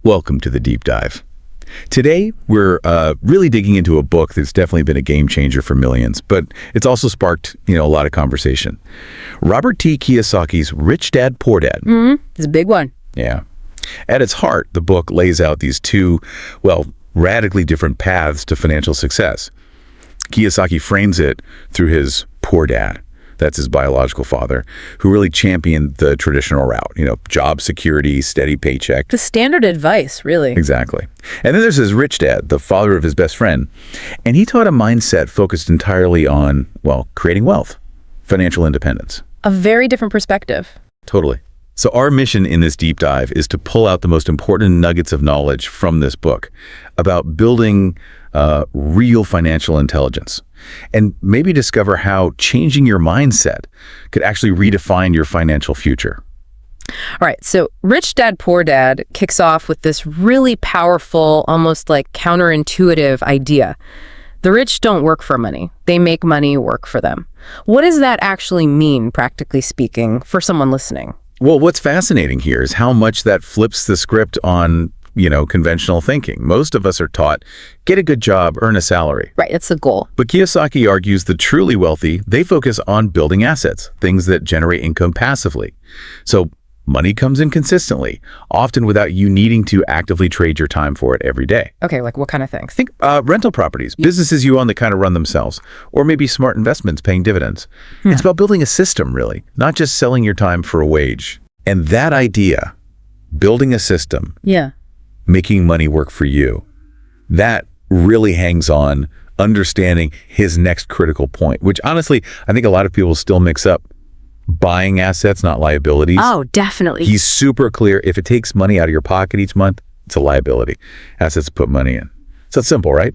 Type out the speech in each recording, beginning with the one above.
Welcome to the Deep Dive. Today, we're really digging into a book that's definitely been a game changer for millions, but it's also sparked, a lot of conversation. Robert Kiyosaki's Rich Dad, Poor Dad. It's a big one. Yeah. At its heart, the book lays out these two, radically different paths to financial success. Kiyosaki frames it through his poor dad. That's his biological father, who really championed the traditional route, job security, steady paycheck. The standard advice, really. Exactly. And then there's his rich dad, the father of his best friend. And he taught a mindset focused entirely on, creating wealth, financial independence. A very different perspective. Totally. So our mission in this deep dive is to pull out the most important nuggets of knowledge from this book about building real financial intelligence, and maybe discover how changing your mindset could actually redefine your financial future. All right, so Rich Dad, Poor Dad kicks off with this really powerful, almost like counterintuitive idea. The rich don't work for money. They make money work for them. What does that actually mean, practically speaking, for someone listening? Well, what's fascinating here is how much that flips the script on conventional thinking. Most of us are taught, get a good job, earn a salary. Right, that's the goal. But Kiyosaki argues the truly wealthy, they focus on building assets, things that generate income passively. So money comes in consistently, often without you needing to actively trade your time for it every day. Okay, like what kind of things? Think rental properties, businesses you own that kind of run themselves, or maybe smart investments paying dividends. It's about building a system, really, not just selling your time for a wage. And that idea, building a system, making money work for you, that really hangs on understanding his next critical point, which honestly, I think a lot of people still mix up buying assets, not liabilities. Oh, definitely. He's super clear. If it takes money out of your pocket each month, it's a liability. Assets put money in. So it's simple, right?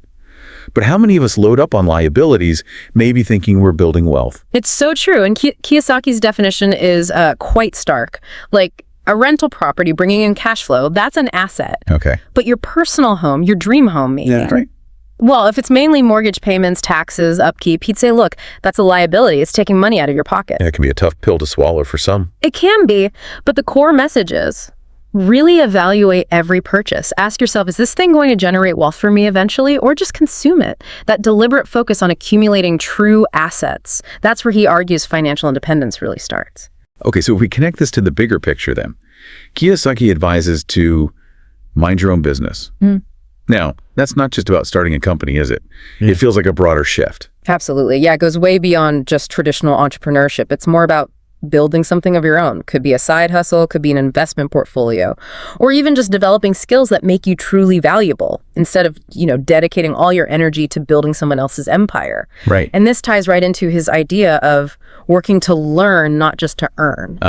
But how many of us load up on liabilities, maybe thinking we're building wealth? It's so true. And Kiyosaki's definition is quite stark. Like, a rental property bringing in cash flow, that's an asset. Okay. But your personal home, your dream home maybe. Yeah, right. Well, if it's mainly mortgage payments, taxes, upkeep, he'd say, look, that's a liability. It's taking money out of your pocket. Yeah, it can be a tough pill to swallow for some. It can be, but the core message is really evaluate every purchase. Ask yourself, is this thing going to generate wealth for me eventually, or just consume it? That deliberate focus on accumulating true assets. That's where he argues financial independence really starts. Okay, so if we connect this to the bigger picture then, Kiyosaki advises to mind your own business. Now, that's not just about starting a company, is it? It feels like a broader shift. Absolutely. Yeah, it goes way beyond just traditional entrepreneurship. It's more about building something of your own. Could be a side hustle, could be an investment portfolio, or even just developing skills that make you truly valuable instead of, dedicating all your energy to building someone else's empire. Right. And this ties right into his idea of working to learn, not just to earn.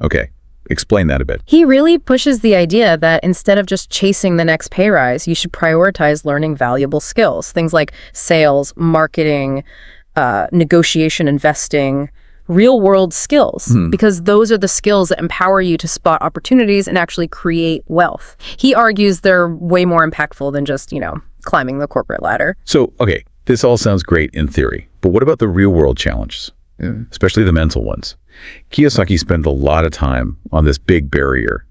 Okay. Explain that a bit. He really pushes the idea that instead of just chasing the next pay rise, you should prioritize learning valuable skills. Things like sales, marketing, negotiation, investing, real-world skills, because those are the skills that empower you to spot opportunities and actually create wealth. He argues they're way more impactful than just, climbing the corporate ladder. So, okay, this all sounds great in theory, but what about the real-world challenges, especially the mental ones? Kiyosaki spent a lot of time on this big barrier,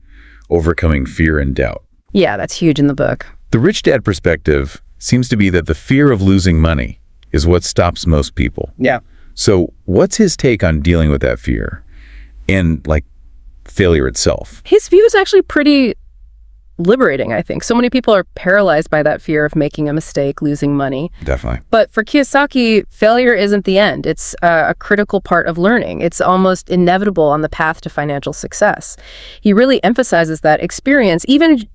overcoming fear and doubt. Yeah, that's huge in the book. The rich dad perspective seems to be that the fear of losing money is what stops most people. Yeah. So what's his take on dealing with that fear and failure itself? His view is actually pretty liberating, I think. So many people are paralyzed by that fear of making a mistake, losing money. Definitely. But for Kiyosaki, failure isn't the end. It's a critical part of learning. It's almost inevitable on the path to financial success. He really emphasizes that experience, even,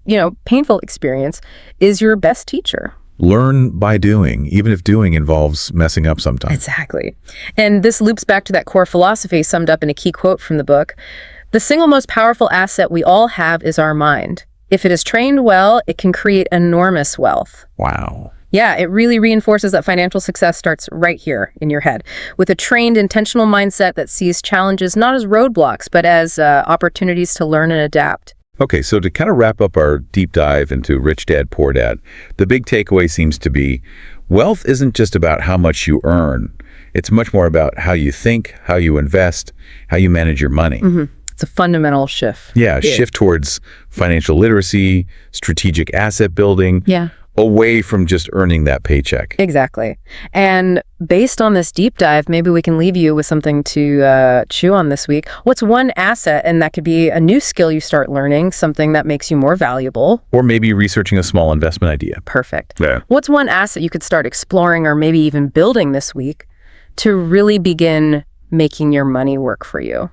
painful experience, is your best teacher. Learn by doing, even if doing involves messing up sometimes. Exactly. And this loops back to that core philosophy summed up in a key quote from the book. The single most powerful asset we all have is our mind. If it is trained well, it can create enormous wealth. Wow. Yeah, it really reinforces that financial success starts right here in your head, with a trained, intentional mindset that sees challenges not as roadblocks, but as opportunities to learn and adapt. Okay, so to kind of wrap up our deep dive into Rich Dad, Poor Dad, the big takeaway seems to be wealth isn't just about how much you earn. It's much more about how you think, how you invest, how you manage your money. It's a fundamental shift. Yeah, shift towards financial literacy, strategic asset building, Yeah. away from just earning that paycheck. Exactly. And based on this deep dive, maybe we can leave you with something to chew on this week. What's one asset, and that could be a new skill you start learning, something that makes you more valuable? Or maybe researching a small investment idea. Perfect. Yeah. What's one asset you could start exploring or maybe even building this week to really begin making your money work for you?